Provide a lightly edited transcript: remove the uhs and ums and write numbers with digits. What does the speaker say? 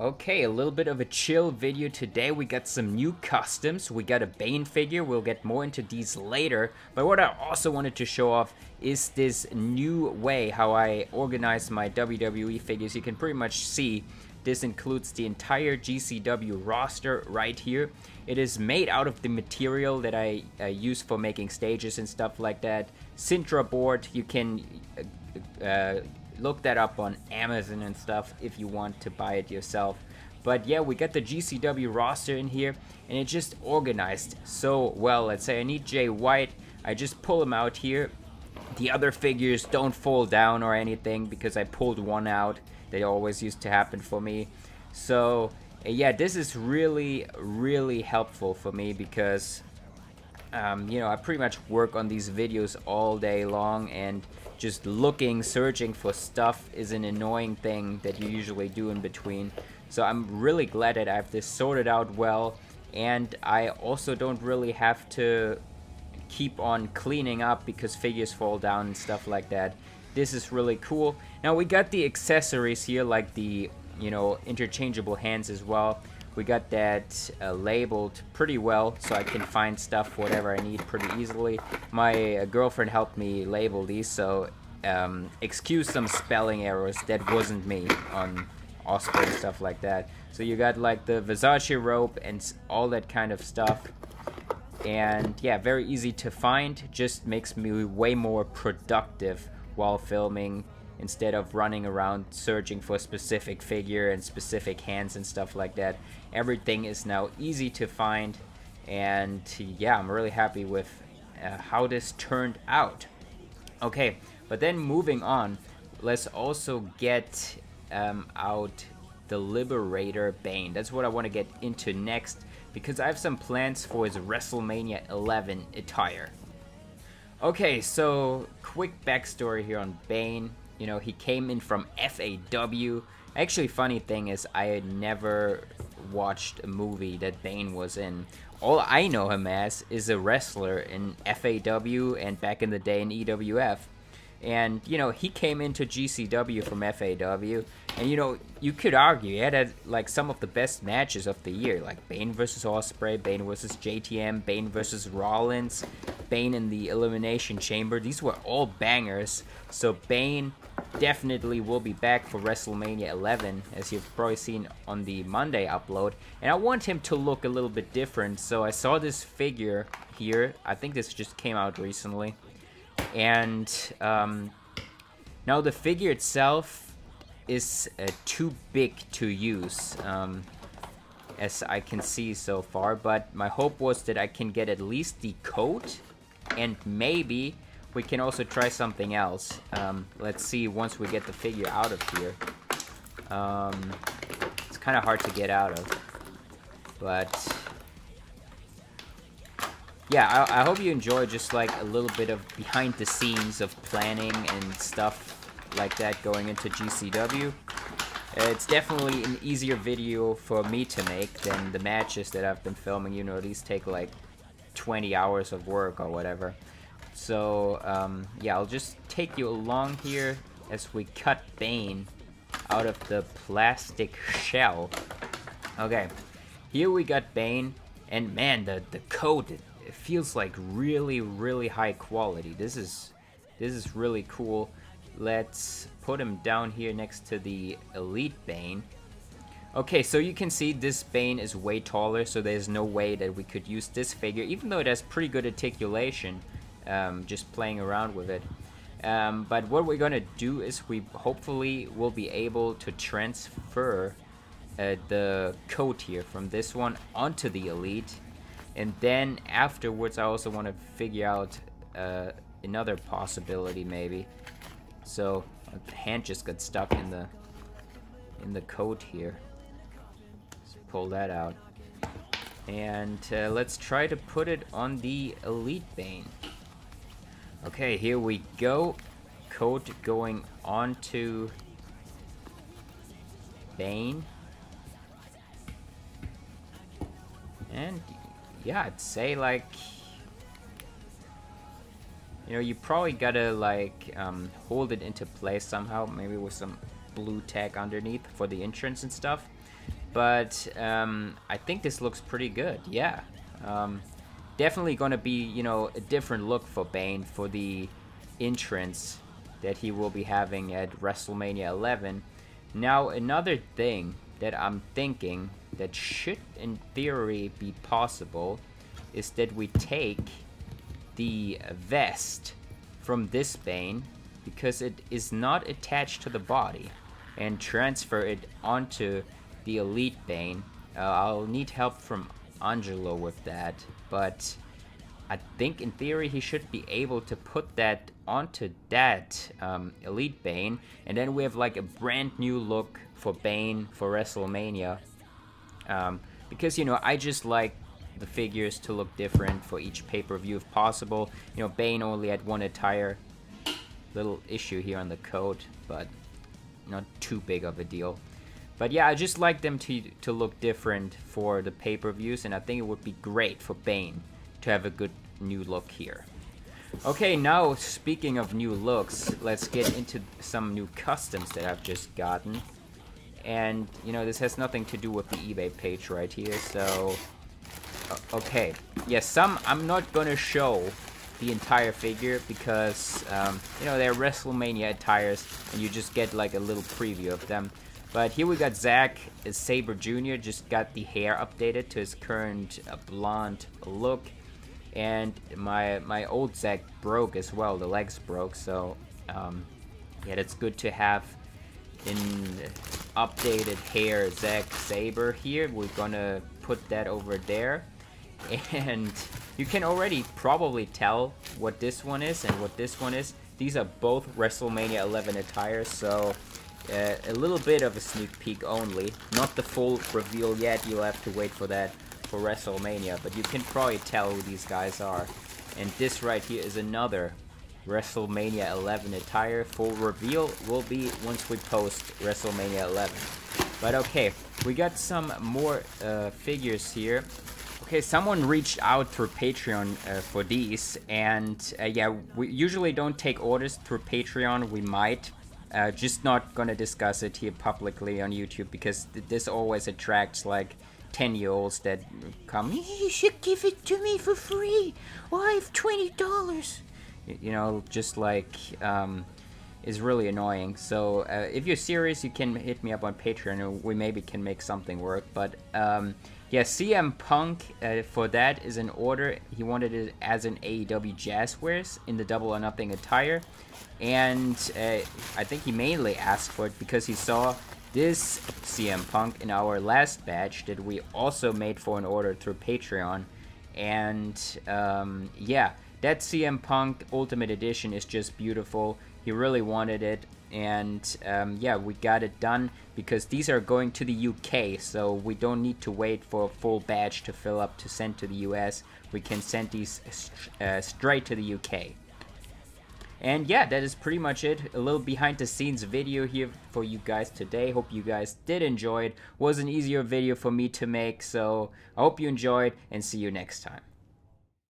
Okay, a little bit of a chill video today. We got some new customs. We got a Bane figure. We'll get more into these later. But what I also wanted to show off is this new way how I organize my WWE figures. You can pretty much see this includes the entire GCW roster right here. It is made out of the material that I use for making stages and stuff like that. Sintra board, you can look that up on Amazon and stuff if you want to buy it yourself. But yeah, we got the GCW roster in here and it just organized so well. Let's say I need Jay White, I just pull him out here. The other figures don't fall down or anything because I pulled one out. They always used to happen for me. So yeah, this is really helpful for me because you know, I pretty much work on these videos all day long, and just searching for stuff is an annoying thing that you usually do in between. So I'm really glad that I have this sorted out well, and I also don't really have to keep on cleaning up because figures fall down and stuff like that. This is really cool. Now we got the accessories here, like the, you know, interchangeable hands as well. We got that labeled pretty well, so I can find stuff, whatever I need, pretty easily. My girlfriend helped me label these, so excuse some spelling errors. That wasn't me on Osprey and stuff like that. So you got like the Versace rope and all that kind of stuff. And yeah, very easy to find. Just makes me way more productive while filming, instead of running around searching for a specific figure and specific hands and stuff like that. Everything is now easy to find, and yeah, I'm really happy with how this turned out. Okay, but then moving on, let's also get out the Liberator Bane. That's what I want to get into next, because I have some plans for his WrestleMania 11 attire. Okay, so quick backstory here on Bane. You know, he came in from FAW. Actually, funny thing is, I had never watched a movie that Bane was in. All I know him as is a wrestler in FAW and back in the day in EWF. And, you know, he came into GCW from FAW. And, you know, you could argue he had like some of the best matches of the year. Like Bane versus Osprey, Bane versus JTM, Bane versus Rollins, Bane in the Elimination Chamber. These were all bangers. So Bane definitely will be back for WrestleMania 11, as you've probably seen on the Monday upload. And I want him to look a little bit different. So I saw this figure here. I think this just came out recently. And now the figure itself is too big to use, as I can see so far, but my hope was that I can get at least the coat, and maybe we can also try something else. Let's see once we get the figure out of here. It's kind of hard to get out of, but yeah, I hope you enjoy just like a little bit of behind the scenes of planning and stuff like that going into GCW. It's definitely an easier video for me to make than the matches that I've been filming. You know, these take like 20 hours of work or whatever. So yeah, I'll just take you along here as we cut Bane out of the plastic shell. Okay, here we got Bane, and man, the coat, it feels like really high quality. This is really cool. Let's put him down here next to the Elite Bane. Okay, so you can see this Bane is way taller, so there's no way that we could use this figure, even though it has pretty good articulation, just playing around with it. But what we're gonna do is we hopefully will be able to transfer the coat here from this one onto the Elite. And then afterwards, I also want to figure out another possibility, maybe. So the hand just got stuck in the coat here. Let's pull that out, and let's try to put it on the Elite Bane. Okay, here we go. Coat going onto Bane, and yeah, I'd say, like, you know, you probably gotta like hold it into place somehow, maybe with some blue tack underneath for the entrance and stuff. but I think this looks pretty good. Yeah, definitely gonna be, you know, a different look for Bane for the entrance that he will be having at WrestleMania 11. Now, another thing that I'm thinking that should in theory be possible is that we take the vest from this Bane, because it is not attached to the body, and transfer it onto the Elite Bane. I'll need help from Angelo with that, but I think in theory he should be able to put that onto that Elite Bane, and then we have like a brand new look for Bane for WrestleMania. Because, you know, I just like the figures to look different for each pay-per-view if possible. You know, Bane only had one attire. Little issue here on the coat, but not too big of a deal. But yeah, I just like them to look different for the pay-per-views, and I think it would be great for Bane to have a good new look here. Okay, now speaking of new looks, let's get into some new customs that I've just gotten. And, you know, this has nothing to do with the eBay page right here, so... okay, yes, some I'm not gonna show the entire figure because, you know, they're WrestleMania attires, and you just get like a little preview of them. But here we got Zack Sabre Jr., just got the hair updated to his current blonde look. And my old Zack broke as well, the legs broke, so yeah, that's good to have in updated hair Zack Sabre here. We're gonna put that over there, and you can already probably tell what this one is and what this one is. These are both WrestleMania 11 attires, so a little bit of a sneak peek only, not the full reveal yet. You'll have to wait for that for WrestleMania, but you can probably tell who these guys are. And this right here is another WrestleMania 11 attire. Full reveal will be once we post WrestleMania 11. But okay, we got some more figures here. Okay, someone reached out through Patreon for these, and yeah, we usually don't take orders through Patreon. We might, just not gonna discuss it here publicly on YouTube, because this always attracts like 10-year-olds that come, you should give it to me for free. Well, I have $20. You know, just like, is really annoying. So if you're serious, you can hit me up on Patreon, and we maybe can make something work. But yeah, CM Punk for that is an order. He wanted it as an AEW Jazzwares in the Double or Nothing attire, and I think he mainly asked for it because he saw this CM Punk in our last batch that we also made for an order through Patreon. And yeah, that CM Punk Ultimate Edition is just beautiful. He really wanted it, and yeah, we got it done because these are going to the UK, so we don't need to wait for a full batch to fill up to send to the US. We can send these straight to the UK. And yeah, that is pretty much it. A little behind the scenes video here for you guys today. Hope you guys did enjoy it. Was an easier video for me to make, so I hope you enjoyed, and see you next time.